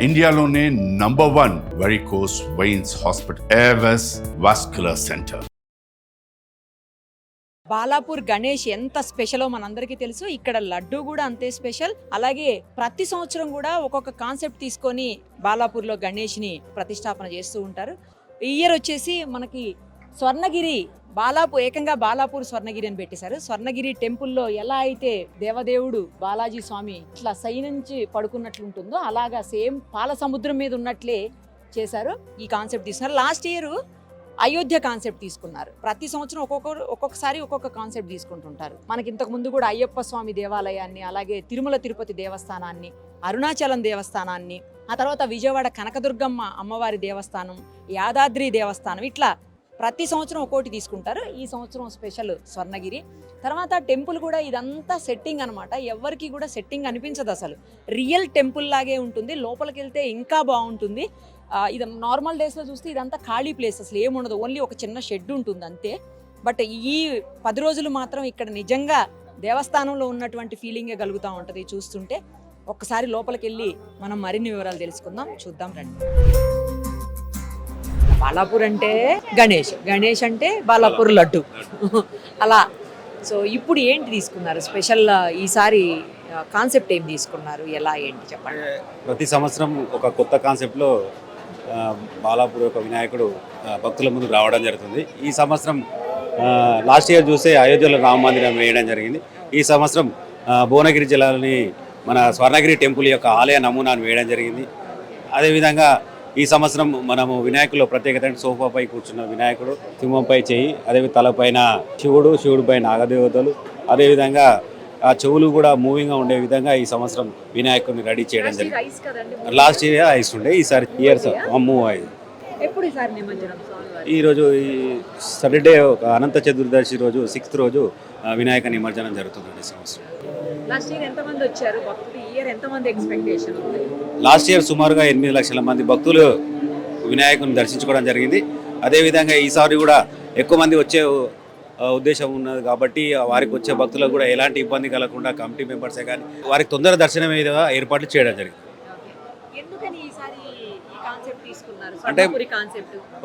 ఇండియాలోనే #1 varicose veins hospital Avis vascular centre. Balapur Ganesh ఎంత స్పెషలో మనందరికీ తెలుసు. ఇక్కడ లడ్డు కూడా అంతే స్పెషల్. అలాగే ప్రతి సంవత్సరం కూడా ఒక్కొక్క కాన్సెప్ట్ తీసుకొని బాలాపూర్లో గణేష్ని ప్రతిష్టాపన చేస్తూ ఉంటారు. ఈ ఇయర్ వచ్చేసి మనకి స్వర్ణగిరి ఏకంగా బాలాపూర్ స్వర్ణగిరి అని పెట్టేశారు. స్వర్ణగిరి టెంపుల్లో ఎలా అయితే దేవదేవుడు బాలాజీ స్వామి ఇట్లా సైనించి పడుకున్నట్లుంటుందో అలాగా సేమ్ పాల సముద్రం మీద ఉన్నట్లే చేశారు. ఈ కాన్సెప్ట్ తీసుకున్నారు. లాస్ట్ ఇయర్ అయోధ్య కాన్సెప్ట్ తీసుకున్నారు. ప్రతి సంవత్సరం ఒక్కొక్కసారి ఒక్కొక్క కాన్సెప్ట్ తీసుకుంటుంటారు. మనకి ఇంతకు ముందు కూడా అయ్యప్ప స్వామి దేవాలయాన్ని, అలాగే తిరుమల తిరుపతి దేవస్థానాన్ని, అరుణాచలం దేవస్థానాన్ని, ఆ తర్వాత విజయవాడ కనకదుర్గమ్మ అమ్మవారి దేవస్థానం, యాదాద్రి దేవస్థానం, ఇట్లా ప్రతి సంవత్సరం ఒక్కోటి తీసుకుంటారు. ఈ సంవత్సరం స్పెషల్ స్వర్ణగిరి. తర్వాత టెంపుల్ కూడా ఇదంతా సెట్టింగ్ అనమాట. ఎవరికి కూడా సెట్టింగ్ అనిపించదు, అసలు రియల్ టెంపుల్ లాగే ఉంటుంది. లోపలికి వెళ్తే ఇంకా బాగుంటుంది. ఇది నార్మల్ డేస్లో చూస్తే ఇదంతా ఖాళీ ప్లేస్, అసలు ఏముండదు, ఓన్లీ ఒక చిన్న షెడ్ ఉంటుంది అంతే. బట్ ఈ 10 రోజులు మాత్రం ఇక్కడ నిజంగా దేవస్థానంలో ఉన్నటువంటి ఫీలింగే కలుగుతూ ఉంటుంది చూస్తుంటే. ఒక్కసారి లోపలికి వెళ్ళి మనం మరిన్ని వివరాలు తెలుసుకుందాం, చూద్దాం రండి. బాలాపూర్ అంటే గణేష్ అంటే బాలాపూర్ లడ్డు అలా. సో ఇప్పుడు ఏంటి తీసుకున్నారు స్పెషల్ ఈసారి కాన్సెప్ట్ ఏం తీసుకున్నారు, ఎలా ఏంటి చెప్పండి. ప్రతి సంవత్సరం ఒక కొత్త కాన్సెప్ట్లో బాలాపూర్ యొక్క వినాయకుడు భక్తుల ముందుకు రావడం జరుగుతుంది. ఈ సంవత్సరం లాస్ట్ ఇయర్ చూస్తే అయోధ్యలో రామ మందిరం వేయడం జరిగింది. ఈ సంవత్సరం భువనగిరి జిల్లాలోని మన స్వర్ణగిరి టెంపుల్ యొక్క ఆలయ నమూనాను వేయడం జరిగింది. అదేవిధంగా ఈ సంవత్సరం మనము వినాయకుల్లో ప్రత్యేకత సోఫాపై కూర్చున్న వినాయకుడు, సింహంపై చేయి, అదే తలపైన శివుడిపై నాగదేవతలు, అదేవిధంగా ఆ చెవులు కూడా మూవింగ్గా ఉండే విధంగా ఈ సంవత్సరం వినాయకుడిని రెడీ చేయడం జరిగింది. లాస్ట్ ఇయర్ ఐస్ ఉండే, ఈసారి ఇయర్స్ మూవ్ అయ్యింది. ఈరోజు ఈ సాటర్డే అనంత చతుర్దశి రోజు 6th రోజు వినాయక నిమజ్జనం జరుగుతుంది. ఈ సంవత్సరం లాస్ట్ ఇయర్ సుమారుగా 8 లక్షల మంది భక్తులు వినాయకుని దర్శించుకోవడం జరిగింది. అదేవిధంగా ఈసారి కూడా ఎక్కువ మంది వచ్చే ఉద్దేశం ఉన్నది కాబట్టి వారికి వచ్చే భక్తులకు కూడా ఎలాంటి ఇబ్బంది కలగకుండా కమిటీ మెంబర్సే కానీ వారికి తొందర దర్శనం ఏర్పాట్లు చేయడం జరిగింది. అంటే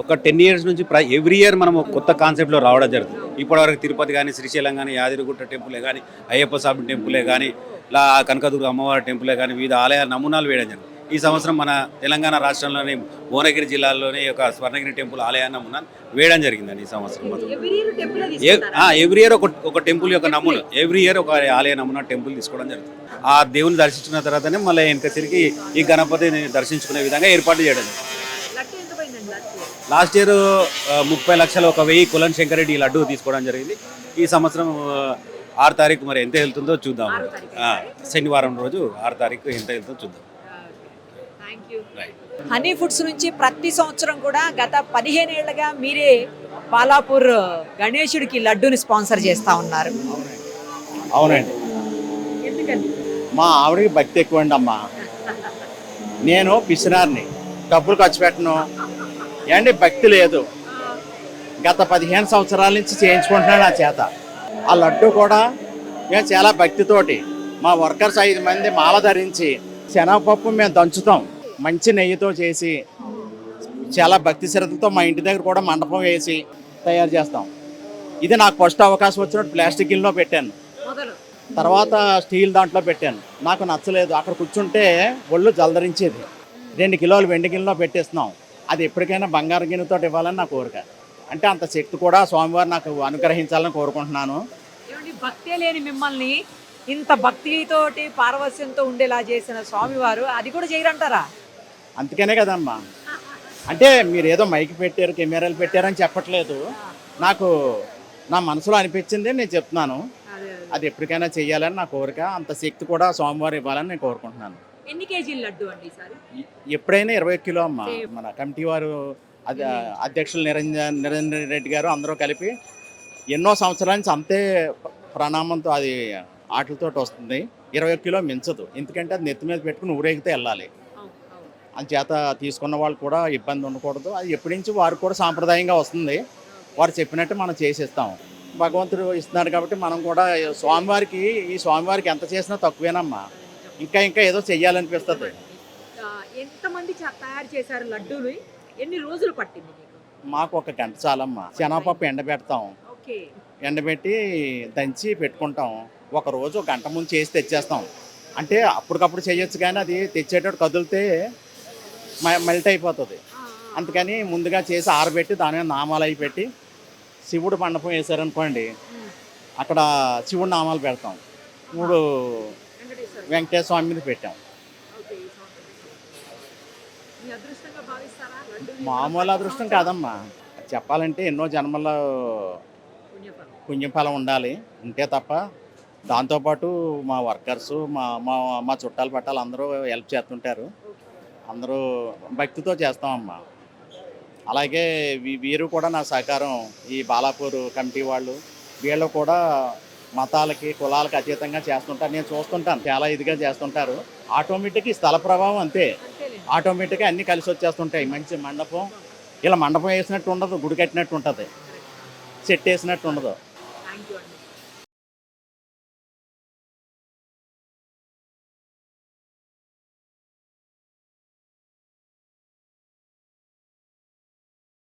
ఒక 10 years నుంచి ఎవ్రీ ఇయర్ మనం కొత్త కాన్సెప్ట్లో రావడం జరుగుతుంది. ఇప్పటివరకు తిరుపతి కానీ, శ్రీశైలం కానీ, యాదగిరిగుట్ట టెంపులే కానీ, అయ్యప్ప స్వామి టెంపులే కానీ, ఇలా కనకదుర్గ అమ్మవారి టెంపులే కానీ, వివిధ ఆలయ నమూనాలు వేయడం జరిగింది. ఈ సంవత్సరం మన తెలంగాణ రాష్ట్రంలోని భువనగిరి జిల్లాలోని ఒక స్వర్ణగిరి టెంపుల్ ఆలయ నమూనా వేయడం జరిగిందండి. ఈ సంవత్సరం ఎవ్రీ ఇయర్ ఒక టెంపుల్ యొక్క నమూనా, ఎవ్రీ ఇయర్ ఒక ఆలయ నమూనా టెంపుల్ తీసుకోవడం జరుగుతుంది. ఆ దేవుని దర్శించుకున్న తర్వాతనే మళ్ళీ వెనక తిరిగి ఈ గణపతిని దర్శించుకునే విధంగా ఏర్పాటు చేయడం జరిగింది. లాస్ట్ ఇయర్ 30 లక్షలు 1000 కులన్ శంకరెడ్డి లడ్డు తీసుకోవడం జరిగింది. ఈ సంవత్సరం 6 తారీఖు మరి ఎంత వెళ్తుందో చూద్దాం. శనివారం రోజు 6 తారీఖు ఎంత వెళ్తుందో చూద్దాం. హనీ ఫుడ్స్ నుంచి ప్రతి సంవత్సరం కూడా గత 15 ఏళ్లుగా మీరే బాలాపూర్ గణేశుడికి లడ్డూని స్పాన్సర్ చేస్తూ ఉన్నారు. అవునండి, మా ఆవిడకి భక్తి ఎక్కువ అండి అమ్మా. నేను పిసినారిని, డబ్బులు ఖర్చు పెట్టను ఏంటి, భక్తి లేదు. గత 15 సంవత్సరాల నుంచి చేయించుకుంటున్నాను నా చేత. ఆ లడ్డు కూడా మేము చాలా భక్తితోటి మా వర్కర్స్ 5 మంది మాల ధరించి శనగపప్పు మేము దంచుతాం, మంచి నెయ్యితో చేసి చాలా భక్తి శ్రద్ధతో మా ఇంటి దగ్గర కూడా మండపం వేసి తయారు చేస్తాం. ఇది నాకు ఫస్ట్ అవకాశం వచ్చినట్టు ప్లాస్టిక్ గిన్నెలో పెట్టాను, తర్వాత స్టీల్ దాంట్లో పెట్టాను. నాకు నచ్చలేదు, అక్కడ కూర్చుంటే ఒళ్ళు జలదరించేది. 2 కిలోలు వెండి గిన్నెలో పెట్టేస్తున్నాం. అది ఎప్పటికైనా బంగారు గిన్నెతో ఇవ్వాలని నా కోరిక. అంటే అంత శక్తి కూడా స్వామివారు నాకు అనుగ్రహించాలని కోరుకుంటున్నాను. భక్తే లేని మిమ్మల్ని ఇంత భక్తితోటి పారవస్యంతో ఉండేలా చేసిన స్వామివారు అది కూడా చేయరంటారా? అందుకనే కదమ్మా, అంటే మీరు ఏదో మైక్ పెట్టారు, కెమెరాలు పెట్టారని చెప్పట్లేదు. నాకు నా మనసులో అనిపించింది నేను చెప్తున్నాను. అది ఎప్పటికైనా చెయ్యాలని నా కోరిక. అంత శక్తి కూడా స్వామివారు ఇవ్వాలని నేను కోరుకుంటున్నాను. ఎన్ని కేజీల లడ్డు అండి ఈసారి? ఎప్పుడైనా 20 కిలో అమ్మా. మన కమిటీ వారు అధ్యక్షులు నిరంజన్ రెడ్డి గారు అందరూ కలిపి ఎన్నో సంవత్సరాల నుంచి అంతే ప్రణామంతో అది ఆటలతో వస్తుంది. 20 కిలో మించదు, ఎందుకంటే అది నెత్తి మీద పెట్టుకుని ఊరేగితే వెళ్ళాలి. అందుచేత తీసుకున్న వాళ్ళు కూడా ఇబ్బంది ఉండకూడదు. అది ఎప్పటి నుంచి వారు కూడా సాంప్రదాయంగా వస్తుంది. వారు చెప్పినట్టు మనం చేసిస్తాం. భగవంతుడు ఇస్తున్నాడు కాబట్టి మనం కూడా ఈ స్వామివారికి ఎంత చేసినా తక్కువేనమ్మా. ఇంకా ఏదో చెయ్యాలనిపిస్తుంది. ఎంతమంది తయారు చేశారు లడ్డూలు? ఎన్ని రోజులు పట్టింది మీకు? మాకు ఒక గంట చాలమ్మా. శనగపప్పు ఎండబెడతాం, ఓకే. ఎండబెట్టి దంచి పెట్టుకుంటాం. ఒక రోజు ఒక గంట ముందు చేసి తెచ్చేస్తాం. అంటే అప్పటికప్పుడు చేయొచ్చు, కానీ అది తెచ్చేటప్పుడు కదిలితే మెల్ట్ అయిపోతుంది. అందుకని ముందుగా చేసి ఆరబెట్టి దాని మీద నామాలు అవి పెట్టి, శివుడు మండపం వేసారనుకోండి, అక్కడ శివుడు నామాలు పెడతాం. ఇప్పుడు వెంకటేశ్వర వెంకటేశ్వర స్వామి మీద పెట్టాం. ఓకే. ఈ సంవత్సరం మీ అదృష్టంగా భావిస్తారా లడ్డూని? మామూలు అదృష్టం కాదమ్మా, చెప్పాలంటే ఎన్నో జన్మల పుణ్యఫలం. పుణ్యఫలం ఉండాలి, ఉంటే తప్ప. దాంతోపాటు మా వర్కర్సు, మా మా మా చుట్టాలు పట్టాలు అందరూ హెల్ప్ చేస్తుంటారు. అందరూ భక్తితో చేస్తామమ్మా. అలాగే వీరు కూడా నా సహకారం, ఈ బాలాపూర్ కమిటీ వాళ్ళు, వీళ్ళు కూడా మతాలకి కులాలకి అతీతంగా చేస్తుంటారు. నేను చూస్తుంటాను, చాలా ఇదిగా చేస్తుంటారు. ఆటోమేటిక్ ఈ స్థల ప్రభావం అంతే, అంతేలే. ఆటోమేటిక్గా అన్నీ కలిసి వచ్చేస్తుంటాయి. మంచి మండపం, ఇలా మండపం వేసినట్టు ఉండదు, గుడి కట్టినట్టు ఉంటుంది, సెట్ వేసినట్టు ఉండదు. థ్యాంక్ యూ అండి.